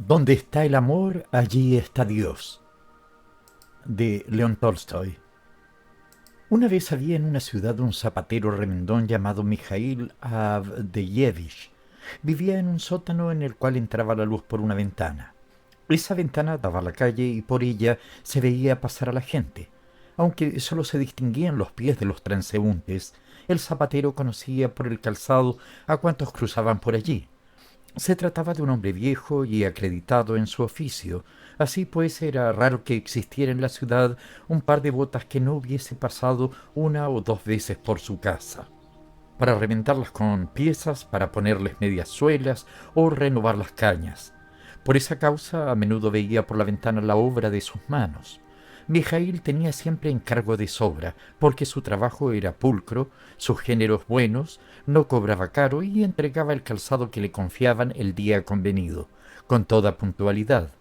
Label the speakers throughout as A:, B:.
A: Donde está el amor, allí está Dios, de León Tolstoy. Una vez había en una ciudad un zapatero remendón llamado Mijaíl Avdeyevich. Vivía en un sótano en el cual entraba la luz por una ventana. Esa ventana daba a la calle y por ella se veía pasar a la gente. Aunque solo se distinguían los pies de los transeúntes, el zapatero conocía por el calzado a cuantos cruzaban por allí. Se trataba de un hombre viejo y acreditado en su oficio. Así pues, era raro que existiera en la ciudad un par de botas que no hubiese pasado una o dos veces por su casa, para reventarlas con piezas, para ponerles medias suelas o renovar las cañas. Por esa causa a menudo veía por la ventana la obra de sus manos. Mijaíl tenía siempre encargo de sobra, porque su trabajo era pulcro, sus géneros buenos, no cobraba caro y entregaba el calzado que le confiaban el día convenido, con toda puntualidad.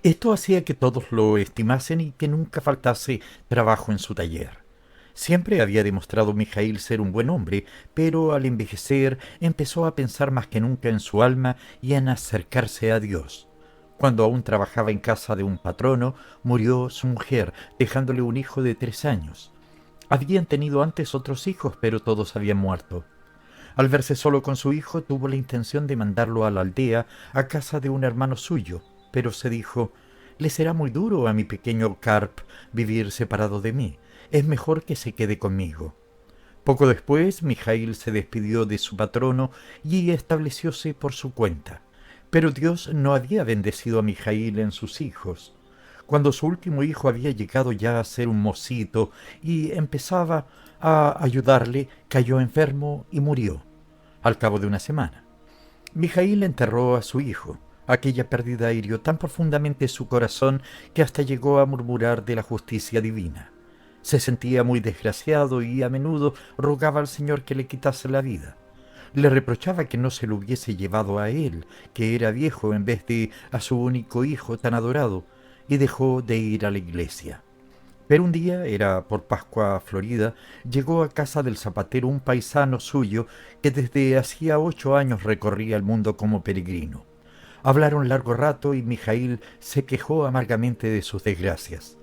A: Esto hacía que todos lo estimasen y que nunca faltase trabajo en su taller. Siempre había demostrado Mijaíl ser un buen hombre, pero al envejecer empezó a pensar más que nunca en su alma y en acercarse a Dios. Cuando aún trabajaba en casa de un patrono, murió su mujer, dejándole un hijo de 3 años. Habían tenido antes otros hijos, pero todos habían muerto. Al verse solo con su hijo, tuvo la intención de mandarlo a la aldea, a casa de un hermano suyo, pero se dijo: «Le será muy duro a mi pequeño Karp vivir separado de mí. Es mejor que se quede conmigo». Poco después, Mijaíl se despidió de su patrono y establecióse por su cuenta. Pero Dios no había bendecido a Mijaíl en sus hijos. Cuando su último hijo había llegado ya a ser un mocito y empezaba a ayudarle, cayó enfermo y murió al cabo de una semana. Mijaíl enterró a su hijo. Aquella pérdida hirió tan profundamente su corazón que hasta llegó a murmurar de la justicia divina. Se sentía muy desgraciado y a menudo rogaba al Señor que le quitase la vida. Le reprochaba que no se lo hubiese llevado a él, que era viejo, en vez de a su único hijo tan adorado, y dejó de ir a la iglesia. Pero un día, era por Pascua Florida, llegó a casa del zapatero un paisano suyo que desde hacía 8 años recorría el mundo como peregrino. Hablaron largo rato y Mijaíl se quejó amargamente de sus desgracias.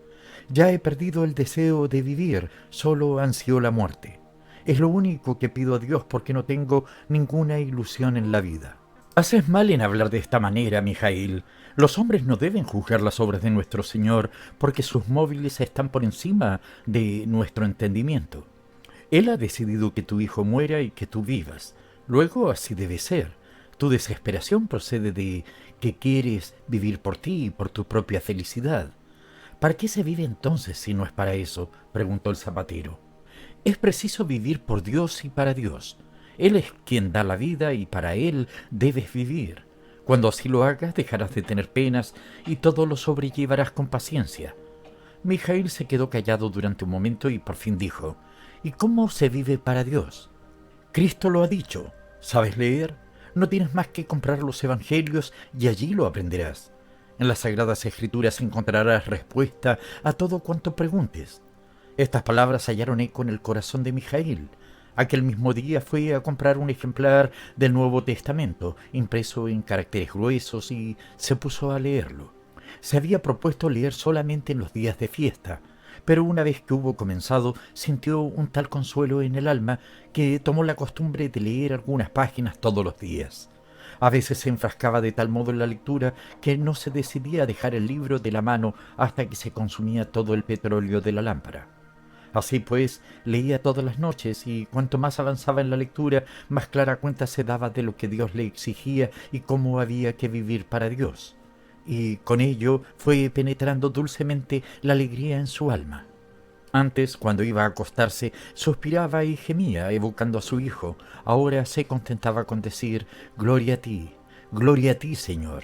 A: «Ya he perdido el deseo de vivir, solo ansío la muerte. Es lo único que pido a Dios porque no tengo ninguna ilusión en la vida». «Haces mal en hablar de esta manera, Mijaíl. Los hombres no deben juzgar las obras de nuestro Señor porque sus móviles están por encima de nuestro entendimiento. Él ha decidido que tu hijo muera y que tú vivas. Luego así debe ser. Tu desesperación procede de que quieres vivir por ti y por tu propia felicidad». «¿Para qué se vive entonces si no es para eso?», preguntó el zapatero. «Es preciso vivir por Dios y para Dios. Él es quien da la vida y para Él debes vivir. Cuando así lo hagas dejarás de tener penas y todo lo sobrellevarás con paciencia». Mijaíl se quedó callado durante un momento y por fin dijo: «¿Y cómo se vive para Dios?». «Cristo lo ha dicho. ¿Sabes leer? No tienes más que comprar los evangelios y allí lo aprenderás. En las Sagradas Escrituras encontrarás respuesta a todo cuanto preguntes». Estas palabras hallaron eco en el corazón de Mijaíl. Aquel mismo día fue a comprar un ejemplar del Nuevo Testamento, impreso en caracteres gruesos, y se puso a leerlo. Se había propuesto leer solamente en los días de fiesta, pero una vez que hubo comenzado, sintió un tal consuelo en el alma que tomó la costumbre de leer algunas páginas todos los días. A veces se enfrascaba de tal modo en la lectura que no se decidía a dejar el libro de la mano hasta que se consumía todo el petróleo de la lámpara. Así pues, leía todas las noches y cuanto más avanzaba en la lectura, más clara cuenta se daba de lo que Dios le exigía y cómo había que vivir para Dios. Y con ello fue penetrando dulcemente la alegría en su alma. Antes, cuando iba a acostarse, suspiraba y gemía, evocando a su hijo. Ahora se contentaba con decir: gloria a ti, Señor».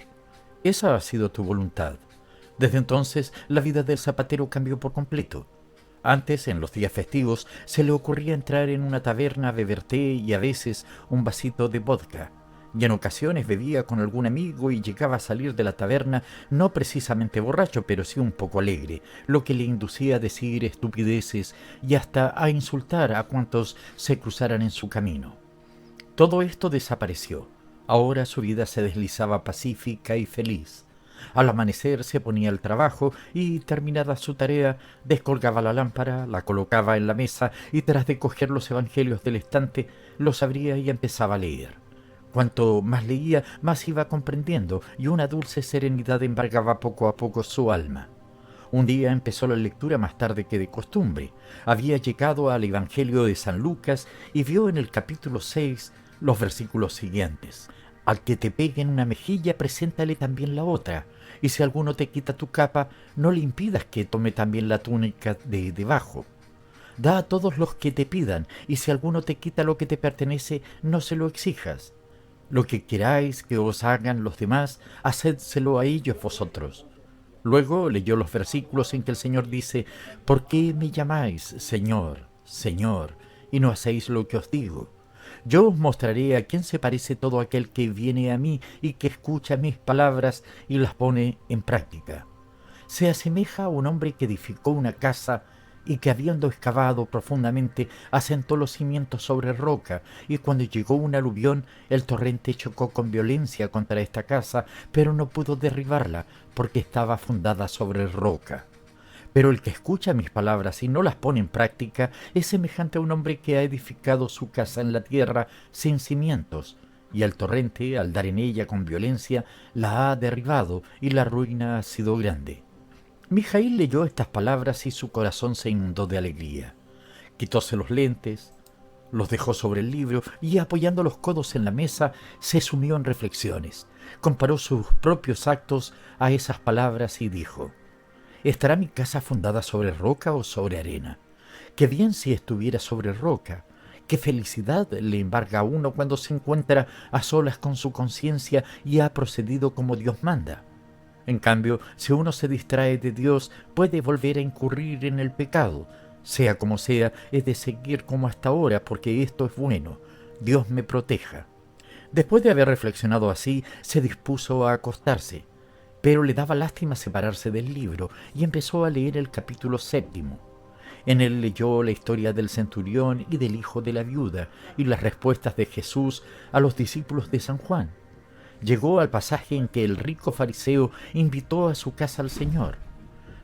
A: Esa ha sido tu voluntad. Desde entonces, la vida del zapatero cambió por completo. Antes, en los días festivos, se le ocurría entrar en una taberna a beber té y a veces un vasito de vodka. Y en ocasiones bebía con algún amigo y llegaba a salir de la taberna no precisamente borracho, pero sí un poco alegre, lo que le inducía a decir estupideces y hasta a insultar a cuantos se cruzaran en su camino. Todo esto desapareció. Ahora su vida se deslizaba pacífica y feliz. Al amanecer se ponía al trabajo y, terminada su tarea, descolgaba la lámpara, la colocaba en la mesa y, tras de coger los evangelios del estante, los abría y empezaba a leer. Cuanto más leía, más iba comprendiendo, y una dulce serenidad embargaba poco a poco su alma. Un día empezó la lectura más tarde que de costumbre. Había llegado al Evangelio de San Lucas y vio en el capítulo 6 los versículos siguientes. Al que te pegue en una mejilla, preséntale también la otra. Y si alguno te quita tu capa, no le impidas que tome también la túnica de debajo. Da a todos los que te pidan, y si alguno te quita lo que te pertenece, no se lo exijas. Lo que queráis que os hagan los demás, hacedselo a ellos vosotros. Luego leyó los versículos en que el Señor dice: ¿Por qué me llamáis Señor, Señor, y no hacéis lo que os digo? Yo os mostraré a quién se parece todo aquel que viene a mí y que escucha mis palabras y las pone en práctica. Se asemeja a un hombre que edificó una casa y que, habiendo excavado profundamente, asentó los cimientos sobre roca, y cuando llegó un aluvión, el torrente chocó con violencia contra esta casa, pero no pudo derribarla, porque estaba fundada sobre roca. Pero el que escucha mis palabras y no las pone en práctica es semejante a un hombre que ha edificado su casa en la tierra sin cimientos, y el torrente, al dar en ella con violencia, la ha derribado, y la ruina ha sido grande. Mijaíl leyó estas palabras y su corazón se inundó de alegría. Quitóse los lentes, los dejó sobre el libro y, apoyando los codos en la mesa, se sumió en reflexiones. Comparó sus propios actos a esas palabras y dijo: ¿estará mi casa fundada sobre roca o sobre arena? Qué bien si estuviera sobre roca. Qué felicidad le embarga a uno cuando se encuentra a solas con su conciencia y ha procedido como Dios manda. En cambio, si uno se distrae de Dios, puede volver a incurrir en el pecado. Sea como sea, he de seguir como hasta ahora, porque esto es bueno. Dios me proteja. Después de haber reflexionado así, se dispuso a acostarse, pero le daba lástima separarse del libro y empezó a leer el capítulo 7. En él leyó la historia del centurión y del hijo de la viuda y las respuestas de Jesús a los discípulos de San Juan. Llegó al pasaje en que el rico fariseo invitó a su casa al Señor.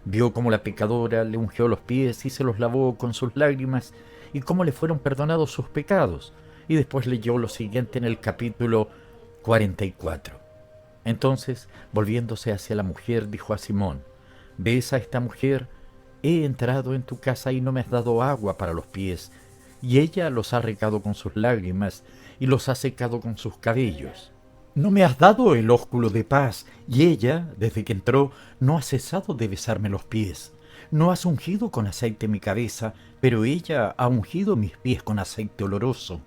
A: Vio cómo la pecadora le ungió los pies y se los lavó con sus lágrimas, y cómo le fueron perdonados sus pecados, y después leyó lo siguiente en el capítulo 44. Entonces, volviéndose hacia la mujer, dijo a Simón: ¿ves a esta mujer? He entrado en tu casa y no me has dado agua para los pies, y ella los ha regado con sus lágrimas y los ha secado con sus cabellos. No me has dado el ósculo de paz, y ella, desde que entró, no ha cesado de besarme los pies. No has ungido con aceite mi cabeza, pero ella ha ungido mis pies con aceite oloroso.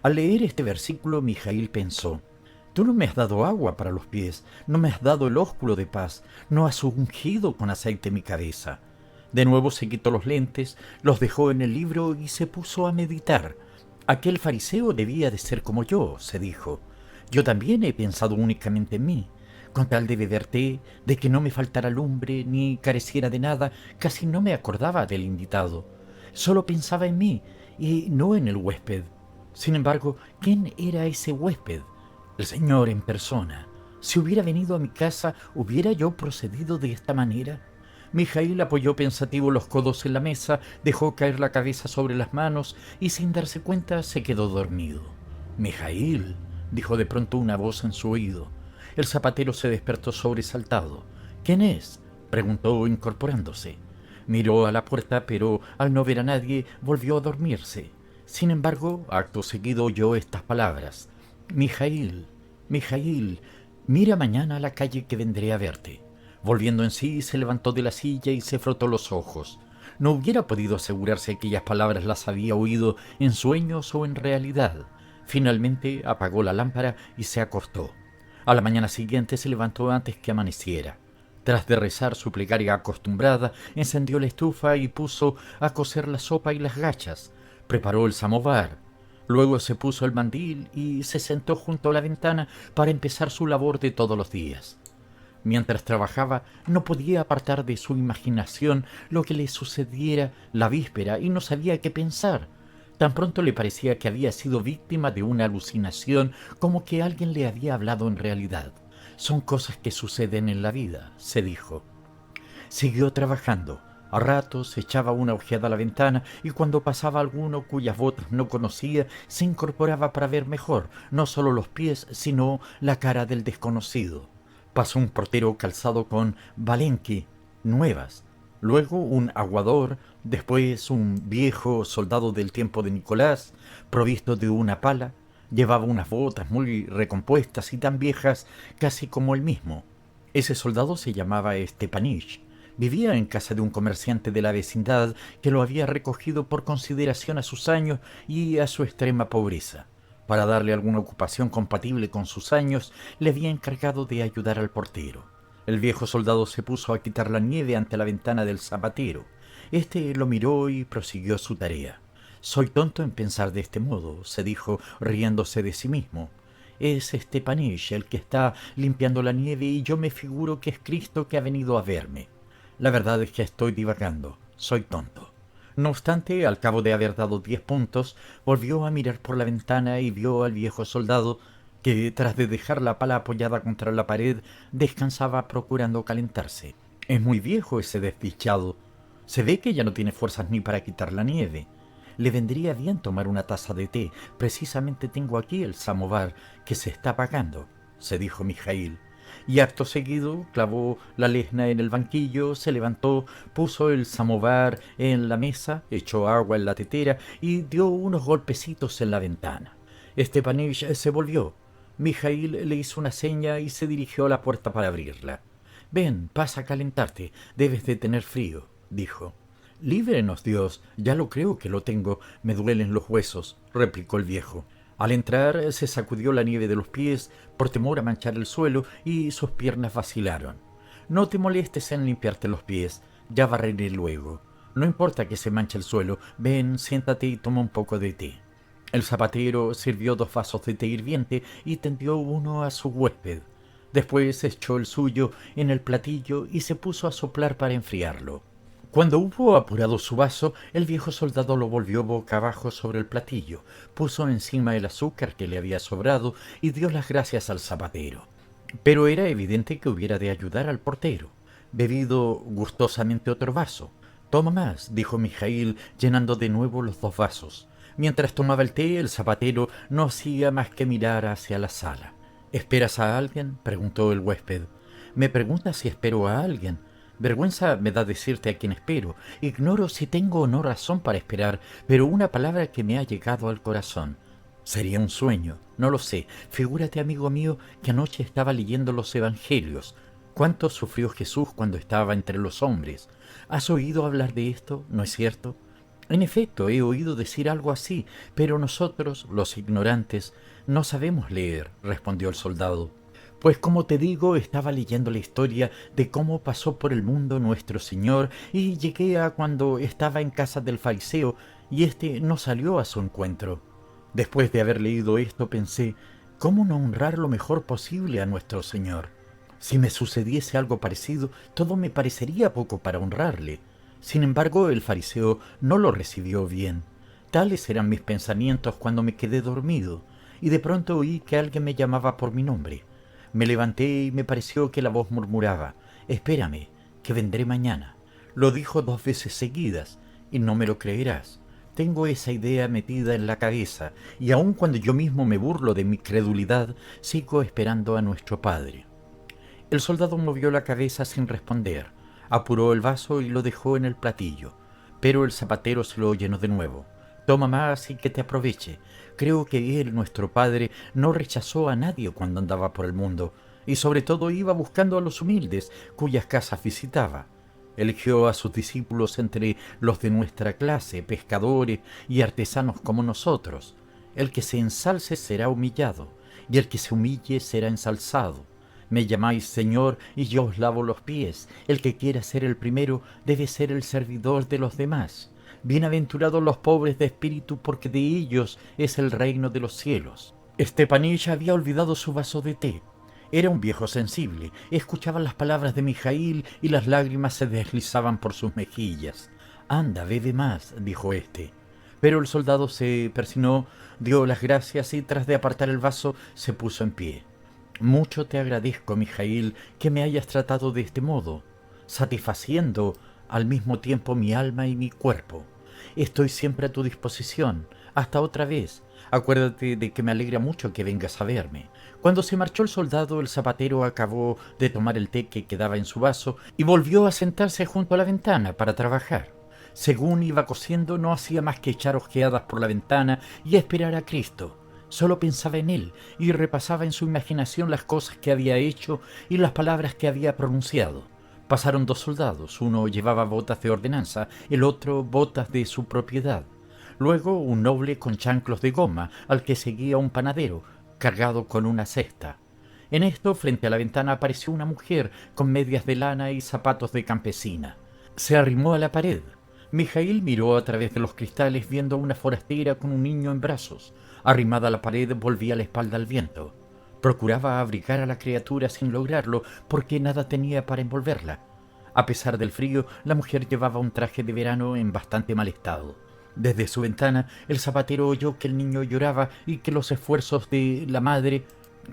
A: Al leer este versículo, Mijaíl pensó: tú no me has dado agua para los pies, no me has dado el ósculo de paz, no has ungido con aceite mi cabeza. De nuevo se quitó los lentes, los dejó en el libro y se puso a meditar. Aquel fariseo debía de ser como yo, se dijo. Yo también he pensado únicamente en mí. Con tal de beber té, de que no me faltara lumbre ni careciera de nada, casi no me acordaba del invitado. Solo pensaba en mí y no en el huésped. Sin embargo, ¿quién era ese huésped? El Señor en persona. Si hubiera venido a mi casa, ¿hubiera yo procedido de esta manera? Mijaíl apoyó pensativo los codos en la mesa, dejó caer la cabeza sobre las manos y, sin darse cuenta, se quedó dormido. «Mijaíl», dijo de pronto una voz en su oído. El zapatero se despertó sobresaltado. «¿Quién es?», preguntó incorporándose. Miró a la puerta, pero al no ver a nadie volvió a dormirse. Sin embargo, acto seguido oyó estas palabras: «Mijaíl, Mijaíl, mira mañana a la calle que vendré a verte». Volviendo en sí, se levantó de la silla y se frotó los ojos. No hubiera podido asegurarse si aquellas palabras las había oído en sueños o en realidad. Finalmente apagó la lámpara y se acostó. A la mañana siguiente se levantó antes que amaneciera. Tras de rezar su plegaria acostumbrada, encendió la estufa y puso a cocer la sopa y las gachas. Preparó el samovar. Luego se puso el mandil y se sentó junto a la ventana para empezar su labor de todos los días. Mientras trabajaba, no podía apartar de su imaginación lo que le sucediera la víspera y no sabía qué pensar. Tan pronto le parecía que había sido víctima de una alucinación como que alguien le había hablado en realidad. son cosas que suceden en la vida, se dijo. Siguió trabajando. A ratos echaba una ojeada a la ventana y cuando pasaba alguno cuyas botas no conocía, se incorporaba para ver mejor, no solo los pies, sino la cara del desconocido. Pasó un portero calzado con balenqui nuevas, luego un aguador, después un viejo soldado del tiempo de Nicolás, provisto de una pala. Llevaba unas botas muy recompuestas y tan viejas casi como él mismo. Ese soldado se llamaba Stepanich. Vivía en casa de un comerciante de la vecindad que lo había recogido por consideración a sus años y a su extrema pobreza. Para darle alguna ocupación compatible con sus años, le había encargado de ayudar al portero. El viejo soldado se puso a quitar la nieve ante la ventana del zapatero. Este lo miró y prosiguió su tarea. «Soy tonto en pensar de este modo», se dijo, riéndose de sí mismo. «Es Stepanich el que está limpiando la nieve y yo me figuro que es Cristo que ha venido a verme. La verdad es que estoy divagando. Soy tonto». No obstante, al cabo de haber dado 10 puntos, volvió a mirar por la ventana y vio al viejo soldado que, tras de dejar la pala apoyada contra la pared, descansaba procurando calentarse. «Es muy viejo ese desdichado. Se ve que ya no tiene fuerzas ni para quitar la nieve. Le vendría bien tomar una taza de té. Precisamente tengo aquí el samovar que se está apagando», se dijo Mijaíl. Y acto seguido clavó la lezna en el banquillo, se levantó, puso el samovar en la mesa, echó agua en la tetera y dio unos golpecitos en la ventana. Stepanich se volvió. Mijaíl le hizo una seña y se dirigió a la puerta para abrirla. «Ven, pasa a calentarte, debes de tener frío», dijo. «Líbrenos Dios, ya lo creo que lo tengo, me duelen los huesos», replicó el viejo. Al entrar se sacudió la nieve de los pies por temor a manchar el suelo y sus piernas vacilaron. «No te molestes en limpiarte los pies, ya barreré luego. No importa que se manche el suelo, ven, siéntate y toma un poco de té». El zapatero sirvió 2 vasos de té hirviente y tendió uno a su huésped. Después echó el suyo en el platillo y se puso a soplar para enfriarlo. Cuando hubo apurado su vaso, el viejo soldado lo volvió boca abajo sobre el platillo, puso encima el azúcar que le había sobrado y dio las gracias al zapatero. Pero era evidente que hubiera de ayudar al portero. Bebido gustosamente otro vaso. «Toma más», dijo Mijaíl, llenando de nuevo los 2 vasos. Mientras tomaba el té, el zapatero no hacía más que mirar hacia la sala. «¿Esperas a alguien?», preguntó el huésped. «¿Me preguntas si espero a alguien? Vergüenza me da decirte a quién espero. Ignoro si tengo o no razón para esperar, pero una palabra que me ha llegado al corazón. Sería un sueño, no lo sé. Figúrate, amigo mío, que anoche estaba leyendo los evangelios. ¿Cuánto sufrió Jesús cuando estaba entre los hombres? ¿Has oído hablar de esto, no es cierto? En efecto, he oído decir algo así, pero nosotros, los ignorantes, no sabemos leer, respondió el soldado. Pues como te digo, estaba leyendo la historia de cómo pasó por el mundo nuestro Señor y llegué a cuando estaba en casa del fariseo y éste no salió a su encuentro. Después de haber leído esto pensé, ¿cómo no honrar lo mejor posible a nuestro Señor? Si me sucediese algo parecido, todo me parecería poco para honrarle. Sin embargo, el fariseo no lo recibió bien. Tales eran mis pensamientos cuando me quedé dormido y de pronto oí que alguien me llamaba por mi nombre. Me levanté y me pareció que la voz murmuraba, «Espérame, que vendré mañana». Lo dijo 2 veces seguidas, y no me lo creerás. Tengo esa idea metida en la cabeza, y aun cuando yo mismo me burlo de mi credulidad, sigo esperando a nuestro Padre. El soldado movió la cabeza sin responder, apuró el vaso y lo dejó en el platillo, pero el zapatero se lo llenó de nuevo. «Toma más y que te aproveche. Creo que él, nuestro Padre, no rechazó a nadie cuando andaba por el mundo, y sobre todo iba buscando a los humildes, cuyas casas visitaba. Eligió a sus discípulos entre los de nuestra clase, pescadores y artesanos como nosotros. El que se ensalce será humillado, y el que se humille será ensalzado. Me llamáis Señor, y yo os lavo los pies. El que quiera ser el primero debe ser el servidor de los demás. Bienaventurados los pobres de espíritu, porque de ellos es el reino de los cielos». Stepanich había olvidado su vaso de té. Era un viejo sensible. Escuchaba las palabras de Mijaíl y las lágrimas se deslizaban por sus mejillas. «Anda, bebe más», dijo éste. Pero el soldado se persinó, dio las gracias y tras de apartar el vaso se puso en pie. Mucho te agradezco, Mijail, que me hayas tratado de este modo, satisfaciendo al mismo tiempo mi alma y mi cuerpo. Estoy siempre a tu disposición. Hasta otra vez. Acuérdate de que me alegra mucho que vengas a verme. Cuando se marchó el soldado, el zapatero acabó de tomar el té que quedaba en su vaso y volvió a sentarse junto a la ventana para trabajar. Según iba cosiendo, no hacía más que echar ojeadas por la ventana y esperar a Cristo. Solo pensaba en él y repasaba en su imaginación las cosas que había hecho y las palabras que había pronunciado. Pasaron dos soldados, uno llevaba botas de ordenanza, el otro botas de su propiedad. Luego un noble con chanclos de goma, al que seguía un panadero, cargado con una cesta. En esto, frente a la ventana, apareció una mujer con medias de lana y zapatos de campesina. Se arrimó a la pared. Mijail miró a través de los cristales viendo a una forastera con un niño en brazos. Arrimada a la pared, volvía la espalda al viento. Procuraba abrigar a la criatura sin lograrlo porque nada tenía para envolverla. A pesar del frío, la mujer llevaba un traje de verano en bastante mal estado. Desde su ventana, el zapatero oyó que el niño lloraba y que los esfuerzos de la madre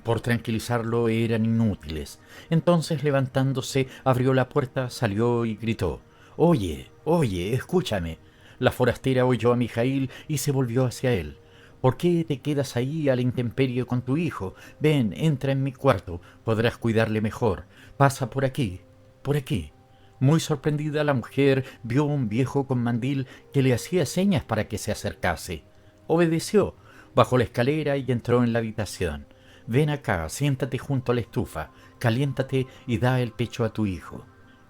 A: por tranquilizarlo eran inútiles. Entonces, levantándose, abrió la puerta, salió y gritó: «Oye, oye, escúchame». La forastera oyó a Mijail y se volvió hacia él. «¿Por qué te quedas ahí a la intemperie con tu hijo? Ven, entra en mi cuarto, podrás cuidarle mejor. Pasa por aquí, por aquí». Muy sorprendida, la mujer vio un viejo con mandil que le hacía señas para que se acercase. Obedeció, bajó la escalera y entró en la habitación. «Ven acá, siéntate junto a la estufa, caliéntate y da el pecho a tu hijo».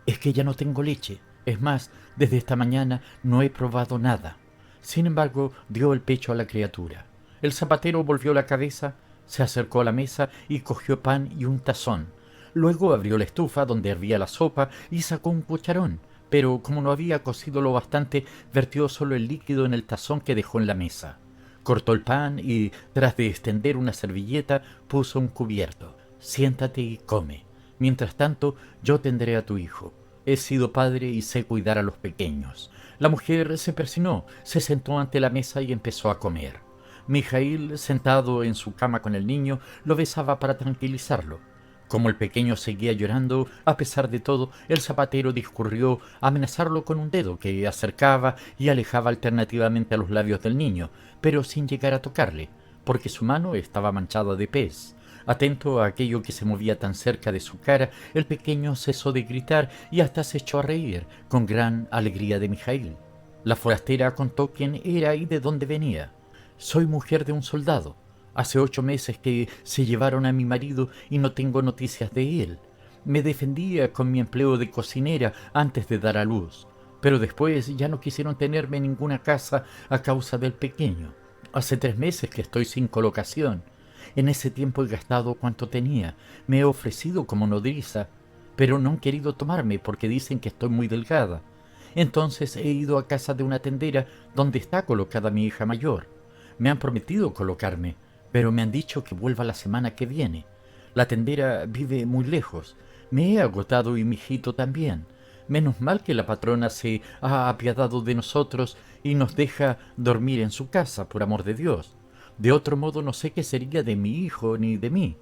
A: «Es que ya no tengo leche. Es más, desde esta mañana no he probado nada». Sin embargo, dio el pecho a la criatura. El zapatero volvió la cabeza, se acercó a la mesa y cogió pan y un tazón. Luego abrió la estufa donde hervía la sopa y sacó un cucharón, pero como no había cocido lo bastante, vertió solo el líquido en el tazón que dejó en la mesa. Cortó el pan y, tras de extender una servilleta, puso un cubierto. «Siéntate y come. Mientras tanto, yo tendré a tu hijo. He sido padre y sé cuidar a los pequeños». La mujer se persinó, se sentó ante la mesa y empezó a comer. Mijail, sentado en su cama con el niño, lo besaba para tranquilizarlo. Como el pequeño seguía llorando, a pesar de todo, el zapatero discurrió a amenazarlo con un dedo que acercaba y alejaba alternativamente a los labios del niño, pero sin llegar a tocarle, porque su mano estaba manchada de pez. Atento a aquello que se movía tan cerca de su cara, el pequeño cesó de gritar y hasta se echó a reír, con gran alegría de Mijail. La forastera contó quién era y de dónde venía. «Soy mujer de un soldado. Hace 8 meses que se llevaron a mi marido y no tengo noticias de él. Me defendía con mi empleo de cocinera antes de dar a luz, pero después ya no quisieron tenerme en ninguna casa a causa del pequeño. Hace 3 meses que estoy sin colocación. En ese tiempo he gastado cuanto tenía. Me he ofrecido como nodriza, pero no han querido tomarme porque dicen que estoy muy delgada. Entonces he ido a casa de una tendera donde está colocada mi hija mayor. Me han prometido colocarme, pero me han dicho que vuelva la semana que viene. La tendera vive muy lejos. Me he agotado y mi hijito también. Menos mal que la patrona se ha apiadado de nosotros y nos deja dormir en su casa, por amor de Dios. De otro modo no sé qué sería de mi hijo ni de mí».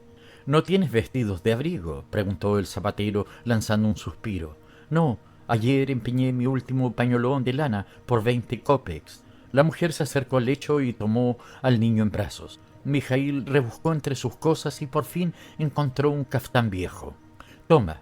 A: «¿No tienes vestidos de abrigo?», preguntó el zapatero lanzando un suspiro. «No, ayer empeñé mi último pañolón de lana por 20 copecks». La mujer se acercó al lecho y tomó al niño en brazos. Mijail rebuscó entre sus cosas y por fin encontró un caftán viejo. «Toma,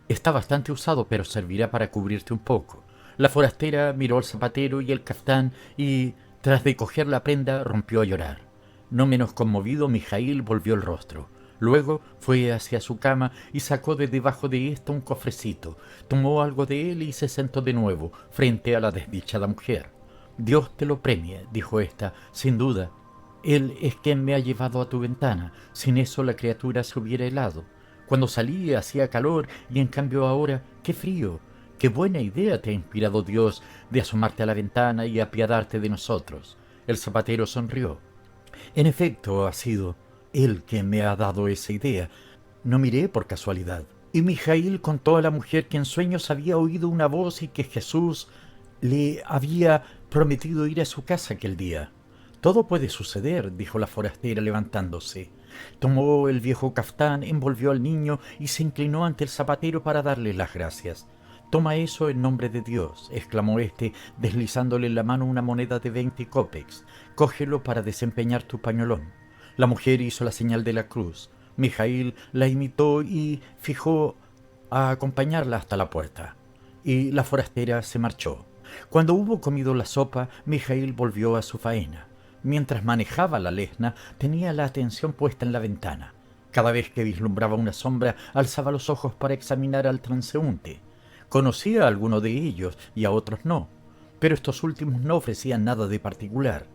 A: está bastante usado, pero servirá para cubrirte un poco». La forastera miró al zapatero y el caftán y, tras de coger la prenda, rompió a llorar. No menos conmovido, Mijail volvió el rostro. Luego fue hacia su cama y sacó de debajo de ésta un cofrecito, tomó algo de él y se sentó de nuevo frente a la desdichada mujer. «Dios te lo premie», dijo ésta, «sin duda. Él es quien me ha llevado a tu ventana. Sin eso la criatura se hubiera helado. Cuando salí hacía calor y en cambio ahora, qué frío. Qué buena idea te ha inspirado Dios de asomarte a la ventana y apiadarte de nosotros». El zapatero sonrió. «En efecto, ha sido él quien me ha dado esa idea. No miré por casualidad». Y Mijail contó a la mujer que en sueños había oído una voz y que Jesús le había prometido ir a su casa aquel día. «Todo puede suceder», dijo la forastera levantándose. Tomó el viejo caftán, envolvió al niño y se inclinó ante el zapatero para darle las gracias. «Toma eso en nombre de Dios», exclamó éste, deslizándole en la mano una moneda de 20 cópex. «Cógelo para desempeñar tu pañolón». La mujer hizo la señal de la cruz. Mijaíl la imitó y fijó a acompañarla hasta la puerta. Y la forastera se marchó. Cuando hubo comido la sopa, Mijaíl volvió a su faena. Mientras manejaba la lesna, tenía la atención puesta en la ventana. Cada vez que vislumbraba una sombra, alzaba los ojos para examinar al transeúnte. Conocía a alguno de ellos y a otros no, pero estos últimos no ofrecían nada de particular.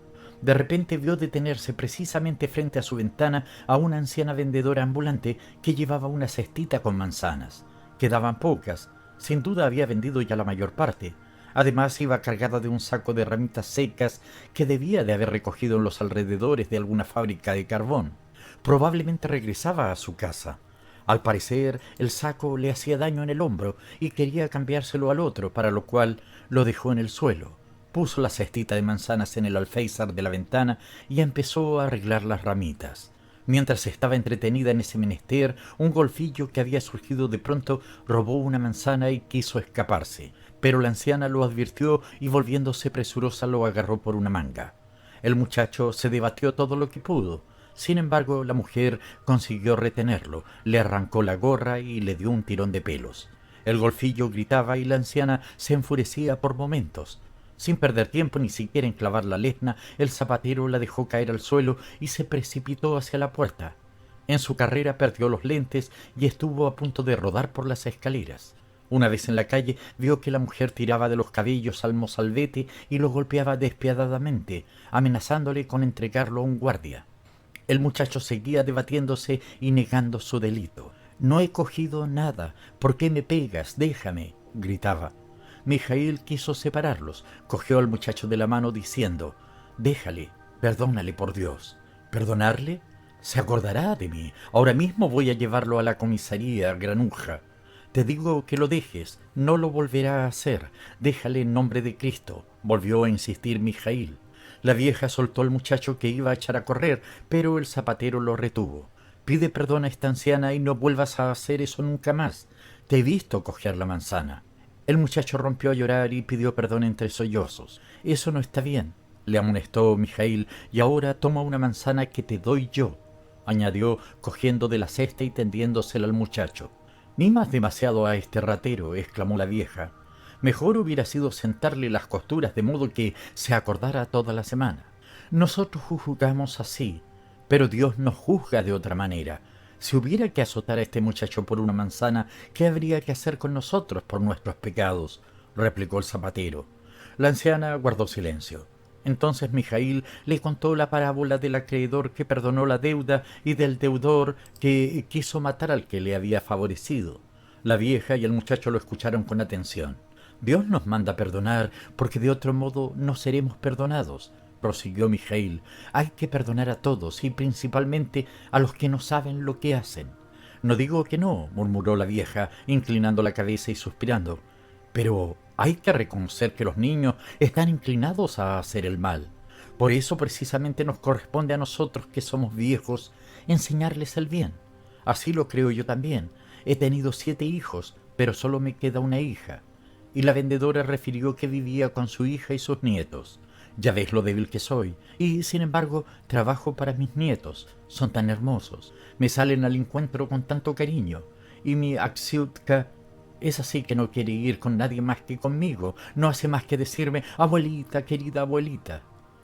A: De repente vio detenerse precisamente frente a su ventana a una anciana vendedora ambulante que llevaba una cestita con manzanas. Quedaban pocas, sin duda había vendido ya la mayor parte. Además iba cargada de un saco de ramitas secas que debía de haber recogido en los alrededores de alguna fábrica de carbón. Probablemente regresaba a su casa. Al parecer, el saco le hacía daño en el hombro y quería cambiárselo al otro, para lo cual lo dejó en el suelo. Puso la cestita de manzanas en el alféizar de la ventana y empezó a arreglar las ramitas. Mientras estaba entretenida en ese menester, un golfillo que había surgido de pronto robó una manzana y quiso escaparse, pero la anciana lo advirtió y volviéndose presurosa lo agarró por una manga. El muchacho se debatió todo lo que pudo. Sin embargo, la mujer consiguió retenerlo, le arrancó la gorra y le dio un tirón de pelos. El golfillo gritaba y la anciana se enfurecía por momentos. Sin perder tiempo ni siquiera en clavar la lesna, el zapatero la dejó caer al suelo y se precipitó hacia la puerta. En su carrera perdió los lentes y estuvo a punto de rodar por las escaleras. Una vez en la calle vio que la mujer tiraba de los cabellos al mozalbete y lo golpeaba despiadadamente, amenazándole con entregarlo a un guardia. El muchacho seguía debatiéndose y negando su delito. «No he cogido nada. ¿Por qué me pegas? Déjame», gritaba. Mijaíl quiso separarlos. Cogió al muchacho de la mano diciendo: «Déjale, perdónale por Dios». «¿Perdonarle? Se acordará de mí. Ahora mismo voy a llevarlo a la comisaría, granuja». «Te digo que lo dejes. No lo volverá a hacer. Déjale en nombre de Cristo», volvió a insistir Mijaíl. La vieja soltó al muchacho que iba a echar a correr, pero el zapatero lo retuvo. «Pide perdón a esta anciana y no vuelvas a hacer eso nunca más. Te he visto coger la manzana». El muchacho rompió a llorar y pidió perdón entre sollozos. «Eso no está bien», le amonestó Mijaíl, «y ahora toma una manzana que te doy yo», añadió, cogiendo de la cesta y tendiéndosela al muchacho. «Mimas demasiado a este ratero», exclamó la vieja. «Mejor hubiera sido sentarle las costuras de modo que se acordara toda la semana. Nosotros juzgamos así, pero Dios nos juzga de otra manera. Si hubiera que azotar a este muchacho por una manzana, ¿qué habría que hacer con nosotros por nuestros pecados?», replicó el zapatero. La anciana guardó silencio. Entonces Mijaíl le contó la parábola del acreedor que perdonó la deuda y del deudor que quiso matar al que le había favorecido. La vieja y el muchacho lo escucharon con atención. «Dios nos manda perdonar porque de otro modo no seremos perdonados», prosiguió Mijaíl. «Hay que perdonar a todos y principalmente a los que no saben lo que hacen». «No digo que no», murmuró la vieja, inclinando la cabeza y suspirando. «Pero hay que reconocer que los niños están inclinados a hacer el mal. Por eso precisamente nos corresponde a nosotros, que somos viejos, enseñarles el bien. Así lo creo yo también. He tenido 7 hijos, pero solo me queda una hija». Y la vendedora refirió que vivía con su hija y sus nietos. «Ya ves lo débil que soy, y sin embargo trabajo para mis nietos. Son tan hermosos, me salen al encuentro con tanto cariño, y mi Aksiutka es así que no quiere ir con nadie más que conmigo. No hace más que decirme: abuelita, querida abuelita».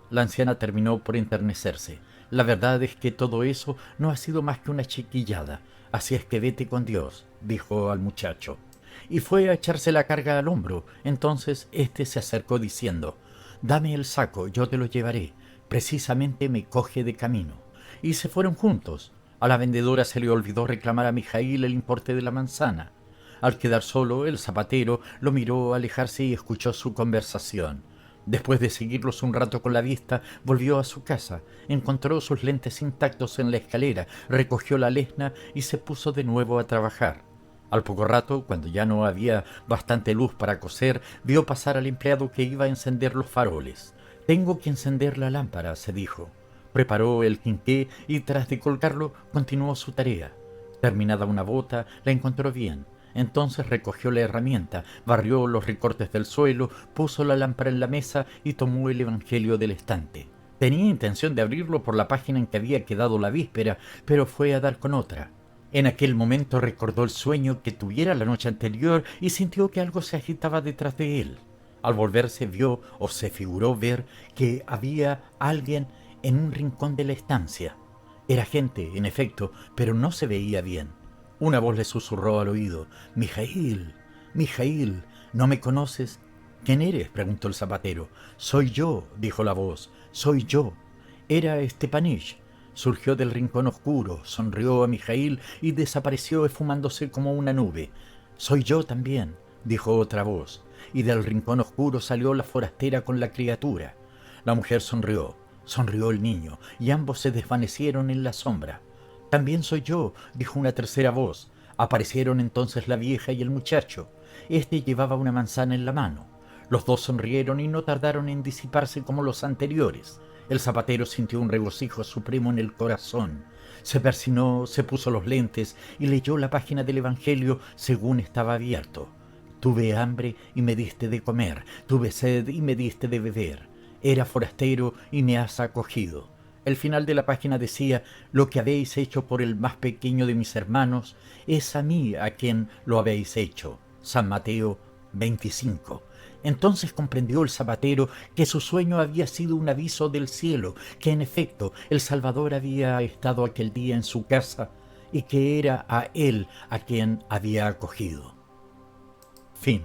A: La anciana terminó por enternecerse. «La verdad es que todo eso no ha sido más que una chiquillada. Así es que vete con Dios», dijo al muchacho. Y fue a echarse la carga al hombro. Entonces éste se acercó diciendo: «Dame el saco, yo te lo llevaré. Precisamente me coge de camino». Y se fueron juntos. A la vendedora se le olvidó reclamar a Mijaíl el importe de la manzana. Al quedar solo, el zapatero lo miró alejarse y escuchó su conversación. Después de seguirlos un rato con la vista, volvió a su casa, encontró sus lentes intactos en la escalera, recogió la lesna y se puso de nuevo a trabajar. Al poco rato, cuando ya no había bastante luz para coser, vio pasar al empleado que iba a encender los faroles. «Tengo que encender la lámpara», se dijo. Preparó el quinqué y tras de colgarlo continuó su tarea. Terminada una bota, la encontró bien. Entonces recogió la herramienta, barrió los recortes del suelo, puso la lámpara en la mesa y tomó el Evangelio del estante. Tenía intención de abrirlo por la página en que había quedado la víspera, pero fue a dar con otra. En aquel momento recordó el sueño que tuviera la noche anterior y sintió que algo se agitaba detrás de él. Al volverse vio, o se figuró ver, que había alguien en un rincón de la estancia. Era gente, en efecto, pero no se veía bien. Una voz le susurró al oído: «Mijaíl, Mijaíl, ¿no me conoces?» «¿Quién eres?», preguntó el zapatero. «Soy yo», dijo la voz, «soy yo». Era Stepanich. Surgió del rincón oscuro, sonrió a Mijaíl y desapareció esfumándose como una nube. «Soy yo también», dijo otra voz, y del rincón oscuro salió la forastera con la criatura. La mujer sonrió, sonrió el niño, y ambos se desvanecieron en la sombra. «También soy yo», dijo una tercera voz. Aparecieron entonces la vieja y el muchacho. Este llevaba una manzana en la mano. Los dos sonrieron y no tardaron en disiparse como los anteriores. El zapatero sintió un regocijo supremo en el corazón. Se persinó, se puso los lentes y leyó la página del Evangelio según estaba abierto. «Tuve hambre y me diste de comer, tuve sed y me diste de beber. Era forastero y me has acogido». El final de la página decía: «Lo que habéis hecho por el más pequeño de mis hermanos, es a mí a quien lo habéis hecho». San Mateo 25. Entonces comprendió el zapatero que su sueño había sido un aviso del cielo, que en efecto el Salvador había estado aquel día en su casa y que era a él a quien había acogido. Fin.